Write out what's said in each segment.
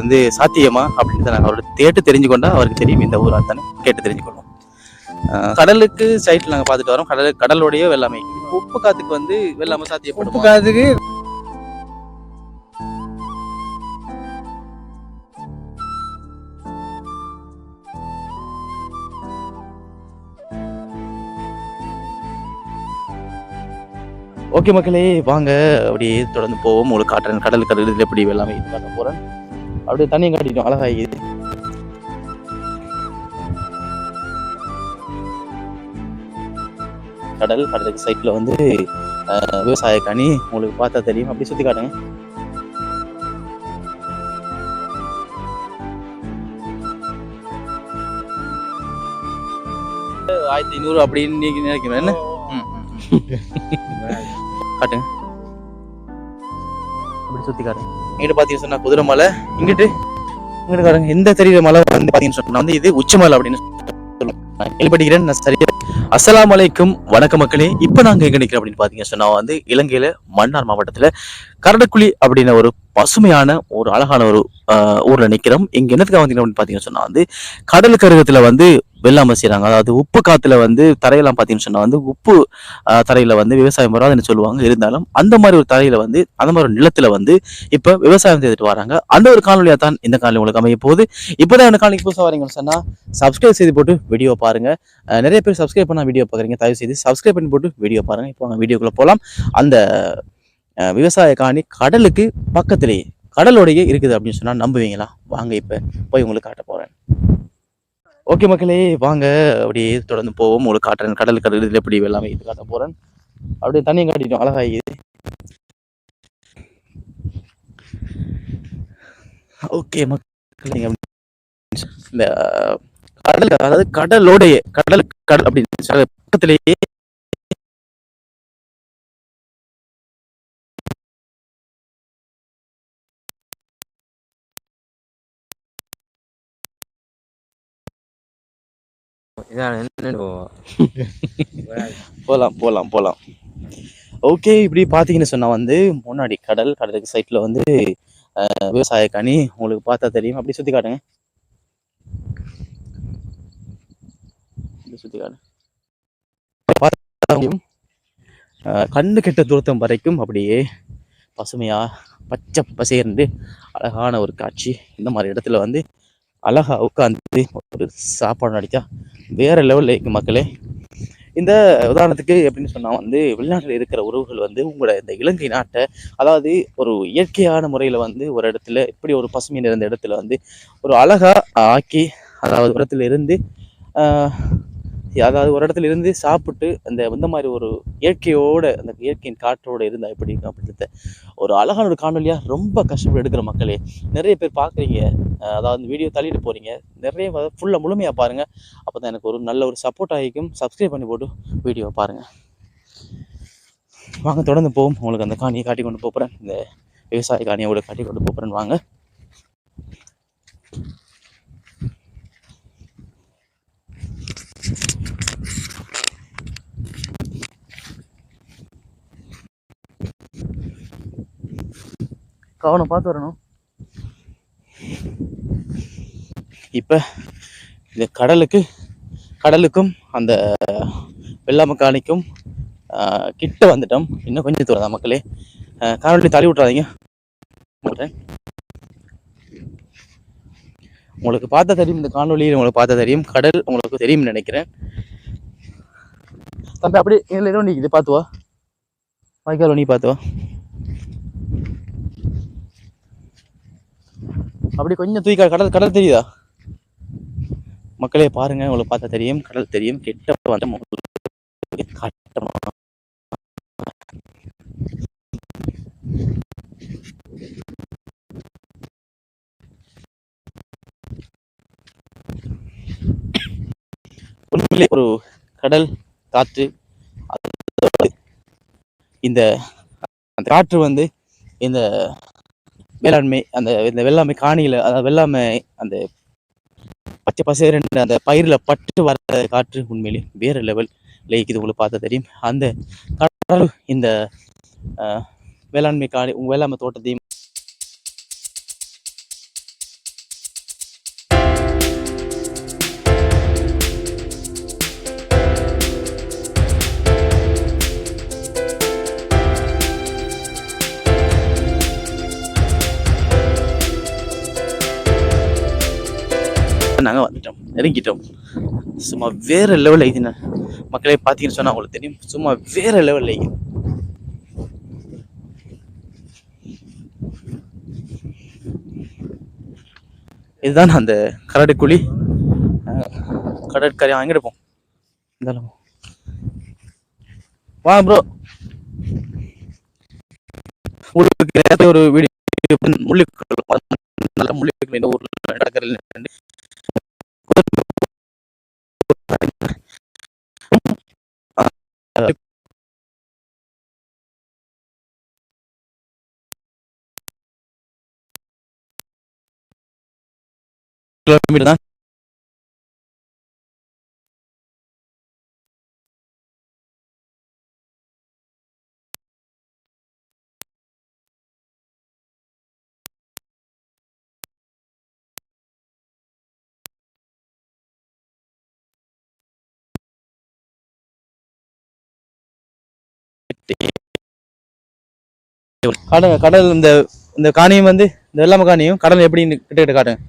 வந்து சாத்தியமா அப்படின்னு நாங்கள் அவரோட கேட்டு தெரிஞ்சுக்கொண்டா அவருக்கு தெரியும் இந்த ஊரா தானே கேட்டு தெரிஞ்சுக்கொள்வோம். கடலுக்கு சைட்ல நாங்கள் பார்த்துட்டு வரோம். கடலுடைய வெள்ளாமை. உப்பு காத்துக்கு வந்து வெள்ளாமை சாத்தியப்படும். உப்பு காத்துக்கு ஓகே மக்களே, வாங்க அப்படியே தொடர்ந்து போவோம். உங்களுக்கு காட்டுறேன் கடல் எப்படி வெள்ளாமை காட்ட போறேன். அப்படியே தண்ணியும் காட்டிட்டோம், அழகாகிது. கடலுக்கு சைட்ல வந்து விவசாய காணி உங்களுக்கு பார்த்தா தெரியும். அப்படி சுத்தி காட்டுங்க. $1500 அப்படின்னு நீங்க நினைக்கிறேன் என்ன? காட்டுங்க, அப்படி சுத்தி காட்டுங்க. இங்கிட்ட பாத்தீங்கன்னு சொன்னா குதிரை மலை, இங்கிட்டு காட்டுங்க. எந்த தெரியுற மலை வந்து பாத்தீங்கன்னு சொன்னா வந்து இது உச்சி மலை அப்படின்னு கேள்விப்பட்டிருக்கிறேன். நான் சரியா. அஸ்ஸலாமு அலைக்கும், வணக்கம் மக்களே. இப்ப நாங்க எங்க நிக்கிறோம் அப்படின்னு பாத்தீங்கன்னு சொன்னா வந்து இலங்கையில மன்னார் மாவட்டத்துல கரடக்குழி அப்படின்னு ஒரு பசுமையான ஒரு அழகான ஒரு ஊர்ல நிக்கிறோம். இங்க என்னத்துக்காக வந்தீங்க அப்படின்னு பாத்தீங்கன்னு சொன்னா வந்து கடலுக்கு அருகத்துல வந்து வெள்ளாமை செய்யறாங்க. அதாவது உப்பு காத்துல வந்து தரையெல்லாம் பாத்தீங்கன்னு சொன்னா வந்து உப்பு தரையில வந்து விவசாயம் வராதுன்னு சொல்லுவாங்க. இருந்தாலும் அந்த மாதிரி ஒரு தரையில வந்து அந்த மாதிரி ஒரு நிலத்துல வந்து இப்ப விவசாயம் செய்துட்டு வராங்க. அந்த ஒரு காணொலியா தான் இந்த காணொலி உங்களுக்கு அமைய போகுது. இப்பதான் இந்த காணொலிக்கு புதுசாக வரீங்கன்னு சொன்னா சப்ஸ்கிரைப் செய்து போட்டு வீடியோ பாருங்க. நிறைய பேர் சப்ஸ்கிரைப் பண்ணா வீடியோ பாக்குறீங்க. தயவு செய்து சப்ஸ்கிரைப் பண்ணி போட்டு வீடியோ பாருங்க. இப்போ வீடியோக்குள்ள போலாம். அந்த விவசாய காணி கடலுக்கு பக்கத்திலேயே கடலோடையே இருக்குது அப்படின்னு சொன்னா நம்புவீங்களா? வாங்க இப்ப போய் உங்களுக்கு காட்ட போறேன். ஓகே மக்களே, வாங்க அப்படியே தொடர்ந்து போவோம். உங்களுக்கு காட்டுறேன் கடல் எப்படி எல்லாமே இது காட்ட போறேன். அப்படியே தண்ணியும் காட்டிட்டோம், அழகாகிது. ஓகே மக்களே, இந்த கடல் அதாவது கடலோடைய கடல் அப்படின்னு பக்கத்திலேயே போலாம். ஓகே, இப்படி பாத்தீங்கன்னு சொன்னா வந்து முன்னாடி கடலுக்கு சைட்ல வந்து விவசாய காணி உங்களுக்கு பார்த்தா தெரியும். அப்படி சுத்தி காட்டுங்க. சுத்தி காட்டு. கண்ணு கெட்ட தூரத்தம் வரைக்கும் அப்படியே பசுமையா பச்சை பசேர்ந்து அழகான ஒரு காட்சி. இந்த மாதிரி இடத்துல வந்து அழகா உட்காந்து ஒரு சாப்பாடு அடித்தா வேற லெவலில் இருக்கு மக்களே. இந்த உதாரணத்துக்கு எப்படின்னு சொன்னா வந்து வெளிநாட்டில் இருக்கிற உறவுகள் வந்து உங்களோட இந்த இலங்கை நாட்டை, அதாவது ஒரு இயற்கையான முறையில் வந்து ஒரு இடத்துல இப்படி ஒரு பசுமை நிறைந்த இடத்துல வந்து ஒரு அழகா ஆக்கி, அதாவது ஒரு இடத்துல இருந்து சாப்பிட்டு இந்த மாதிரி ஒரு இயற்கையோட அந்த இயற்கையின் காற்றோட இருந்தா எப்படி இருக்கும் அப்படின்றத ஒரு அழகான ஒரு காணொலியா ரொம்ப கஷ்டப்பட்டு எடுக்கிற மக்களே. நிறைய பேர் பார்க்குறீங்க, அதாவது வீடியோ தள்ளிட்டு போறீங்க. நிறைய ஃபுல்லாக முழுமையாக பாருங்க. அப்போதான் எனக்கு ஒரு நல்ல ஒரு சப்போர்ட் ஆகிக்கும். சப்ஸ்கிரைப் பண்ணி போட்டு வீடியோ பாருங்க. வாங்க தொடர்ந்து போவோம். உங்களுக்கு அந்த காணியை காட்டி கொண்டு போகிறேன். இந்த விவசாய காணியோட காட்டி கொண்டு போகிறேன்னு வாங்க. கவனம் பார்த்து வரணும். இப்ப இந்த கடலுக்கும் அந்த வெள்ளாமை காணிக்கும் கிட்ட வந்துட்டோம். இன்னும் கொஞ்சம் தூரம் தான் மக்களே. காணொலி தள்ளி விட்டுறாதீங்க. உங்களுக்கு பார்த்தா தெரியும், இந்த காணொலியில் உங்களுக்கு பார்த்தா தெரியும். கடல் உங்களுக்கு தெரியும்னு நினைக்கிறேன். தம்பி அப்படி ஏதோ நீ பார்த்துவா, வாய்க்கால் நீ பார்த்துவா. அப்படி கொஞ்சம் தூக்கி கடல் தெரியுதா மக்களே? பாருங்க, உங்களுக்கு பார்த்தா தெரியும், கடல் தெரியும். கிட்ட வந்து உண்மையிலே ஒரு கடல் காற்று, இந்த காற்று வந்து இந்த வேளாண்மை இந்த வெள்ளாமை காணியில, அதாவது வெள்ளாமை அந்த பச்சை பசேரண்டு அந்த பயிரில் பட்டு வர காற்று உண்மையிலே வேற லெவல் லேக்குது. உங்களுக்கு பார்த்தா தெரியும். அந்த கடல் இந்த வேளாண்மை காணி வேளாண்மை தோட்டத்தையும் நாங்கள் வந்துட்டோம், நெருங்கிட்டோம். சும்மா வேற லெவல் ஐதுண்ணா மக்களே. பார்த்தீங்கன்னு சொன்னா உங்களுக்கு தெரியும், சும்மா வேற லெவல் ஐது. இதுதான் அந்த கரடுக்குழி. கடற்கரை அங்கிட்டு போம். இருந்தாலும் வா ப்ரோ. உங்களுக்கு ஒரு வீடியோ முள்ளிக்குளம், நல்ல முள்ளிக்குளம் இந்த ஊர்ல கடற்கரையில் கிலோமீட்டர் தான். கடல் இந்த இந்த காணியும் வந்து இந்த வெள்ளாம காணியும் கடல் எப்படி கிட்ட கிட்ட காட்டுங்க,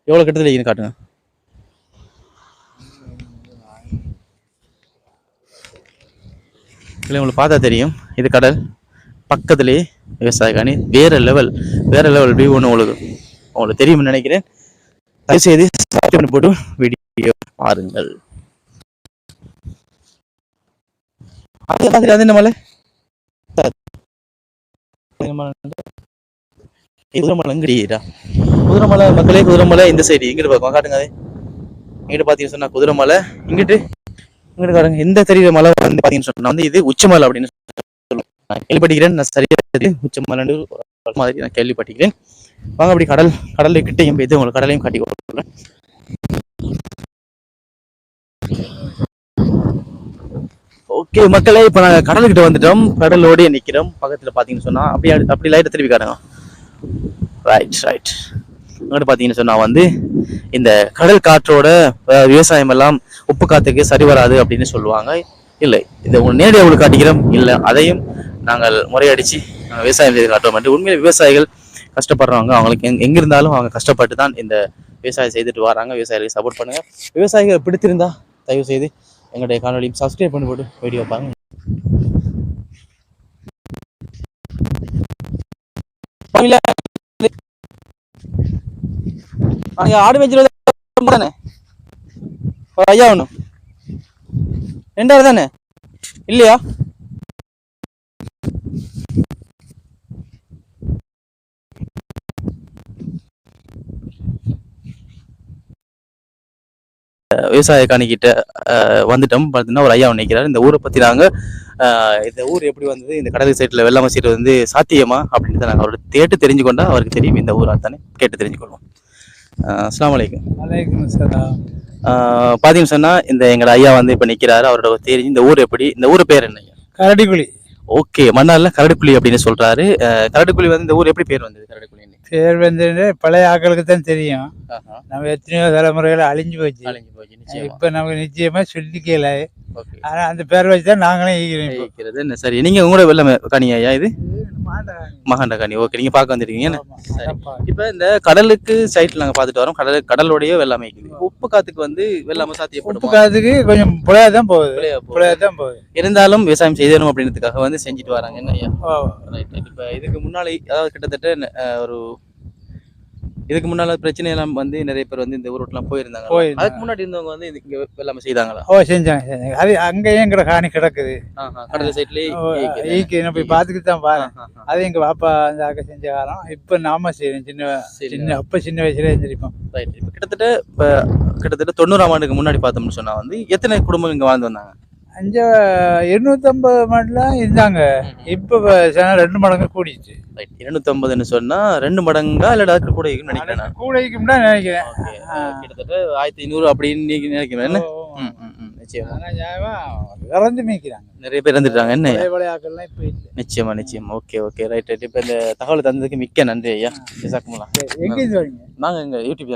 எவ்வளவு கிட்டத்துல இருக்குன்னு காட்டுங்க. இல்லை உங்களுக்கு பார்த்தா தெரியும், இது கடல் பக்கத்துலேயே விவசாய காணி. வேற லெவல் வியூ ஒன்று உங்களுக்கு தெரியும்னு நினைக்கிறேன். தயவுசெய்து சப்ஸ்கிரைப் பண்ணி போட்டு வீடியோ பாருங்கள். அது என்ன மலை? குதிரைமலை மக்களே, குதிரைமலை இந்த சைடு இங்கிட்டு பார்க்கலாம் காட்டுங்க. அது இங்கிட்டு பார்த்தீங்கன்னு சொன்னா குதிரைமலை, இங்கிட்டு காட்டுங்க. எந்த தெரியுற மலை வந்து பார்த்தீங்கன்னு சொன்னா வந்து இது உச்சமலை அப்படின்னு நான் கேள்விப்பட்டிருக்கிறேன். நான் சரியா உச்சமலைன்னு மாதிரி நான் கேள்விப்பட்டிருக்கிறேன். வாங்க அப்படி கடல் கிட்டையும் போய் உங்களுக்கு கடலையும் காட்டி கொடுக்குறேன். ஓகே மக்களே, இப்போ நாங்கள் கடலுக்கிட்ட வந்துட்டோம். கடலோடய நிற்கிறோம். பக்கத்தில் பார்த்தீங்கன்னு சொன்னா அப்படி லைட்டை திருப்பி காட்டுங்க. ரைட் அங்கிட்டு பார்த்தீங்கன்னு சொன்னா வந்து இந்த கடல் காற்றோட விவசாயம் எல்லாம் உப்பு காத்துக்கு சரி வராது அப்படின்னு சொல்லுவாங்க. இல்லை, இதை உங்களுக்கு நேரடியாக உங்களுக்கு காட்டிக்கிறோம். இல்லை, அதையும் நாங்கள் முறையடிச்சு விவசாயம் செய்து காட்டுறோம். உண்மையில விவசாயிகள் கஷ்டப்படுறவங்க, அவங்களுக்கு எங்க இருந்தாலும் அவங்க கஷ்டப்பட்டு தான் இந்த விவசாயம் செய்துட்டு வராங்க. விவசாயிகளுக்கு சப்போர்ட் பண்ணுங்க. விவசாயிகள் பிடித்திருந்தா தயவு செய்து எங்களுடைய காணொலியும் சப்ஸ்கிரைப் பண்ணி போட்டு வீடியோ பாருங்க. ஆடு மேய்ச்சல் தானே ஐயா? ஒண்ணு 2 தானே இல்லையா? விவசாய காணிக்கிட்ட வந்துட்டோம். பார்த்தீங்கன்னா ஒரு ஐயா நினைக்கிறார். இந்த ஊரை பற்றி நாங்கள் இந்த ஊர் எப்படி வந்தது, இந்த கடல் சைட்டில் வெள்ளாமை சீடு வந்து சாத்தியமா அப்படின்னு நாங்கள் அவரோட கேட்டு தெரிஞ்சுக்கொண்டா அவருக்கு தெரியும். இந்த ஊராக தானே கேட்டு தெரிஞ்சுக்கொள்வோம். அஸ்ஸலாமு அலைக்கும். வலைக்கும் அஸ்ஸலாம். பார்த்தீங்கன்னு சொன்னால் இந்த எங்களோட ஐயா வந்து இப்போ நிற்கிறாரு. அவரோட தெரிஞ்சு இந்த ஊர் எப்படி, இந்த ஊர் பேர் என்ன? கரடிக்குழி. ஓகே, மன்னார்ல கரடுக்குழி அப்படின்னு சொல்றாரு. கரடுக்குழி வந்து இந்த ஊர் எப்படி பேர் வந்தது? கரடுக்குழி பேர் வந்து பழைய ஆக்களுக்கு தான் தெரியும். நம்ம எத்தனையோ தலைமுறைகளை அழிஞ்சு போச்சு. இப்ப நமக்கு நிச்சயமா சொல்லிக்கல. ஆனா அந்த பேர் வச்சுதான் நாங்களே ஈக்கிறது. என்ன சரி, நீங்க உங்களோட வெள்ளம் காணியா? இது மகாண்ட காணி. ஓகே, நீங்க பார்க்க வந்துருக்கீங்க. இப்ப இந்த கடலுக்கு சைட்ல நாங்க பாத்துட்டு வரோம். கடலோடய வெள்ளாமை இருக்குது. உப்பு காத்துக்கு வந்து வெள்ளாமை சாத்தியப்படும். உப்பு காத்துக்கு கொஞ்சம் புலையாதான் போகுது. இருந்தாலும் விவசாயம் செய்யணும் அப்படின்றதுக்காக வந்து செஞ்சுட்டு வராங்க. என்ன ஐயா? இப்ப இதுக்கு முன்னாடி அதாவது கிட்டத்தட்ட ஒரு இதுக்கு முன்னால பிரச்சனை எல்லாம் வந்து நிறைய பேர் வந்து இந்த ஊருலாம் போயிருந்தாங்க. அதுக்கு முன்னாடி இருந்தவங்க வந்து இங்க வெள்ளாமை செய்தாங்களா? செஞ்சாங்க. அது அங்கேயே எங்கட காணி கிடக்குது. கடல் சைட்லயே போய் பார்த்துட்டு தான் பாரு. அது எங்க பாப்பா அந்த அக்கா செஞ்ச காலம். இப்ப நாம செய்யணும். அப்ப சின்ன வயசுல எழுந்திருப்போம். கிட்டத்தட்ட 90ஆம் ஆண்டுக்கு முன்னாடி பார்த்தோம்னு சொன்னா வந்து எத்தனை குடும்பம் இங்க வாழ்ந்து வந்தாங்க? 850 மாடலாம் இருந்தாங்க. இப்ப 2 மடங்கு கூடிச்சு. 250ன்னு சொன்னா 2 மடங்கா இல்ல அதுக்கு கூட நினைக்கிறேன். கூடைக்கும் தான் நினைக்கிறேன். கிட்டத்தட்ட 1500 அப்படின்னு நினைக்கிறேன். என்ன இறந்து மீக்கிறாங்க. நிறைய பேர் இருந்துட்டாங்க. என்ன நிச்சயமா. Okay right. இப்ப இந்த தகவல் தந்ததுக்கு மிக்க நன்றி ஐயா. எங்க நாங்க எங்க யூடியூப்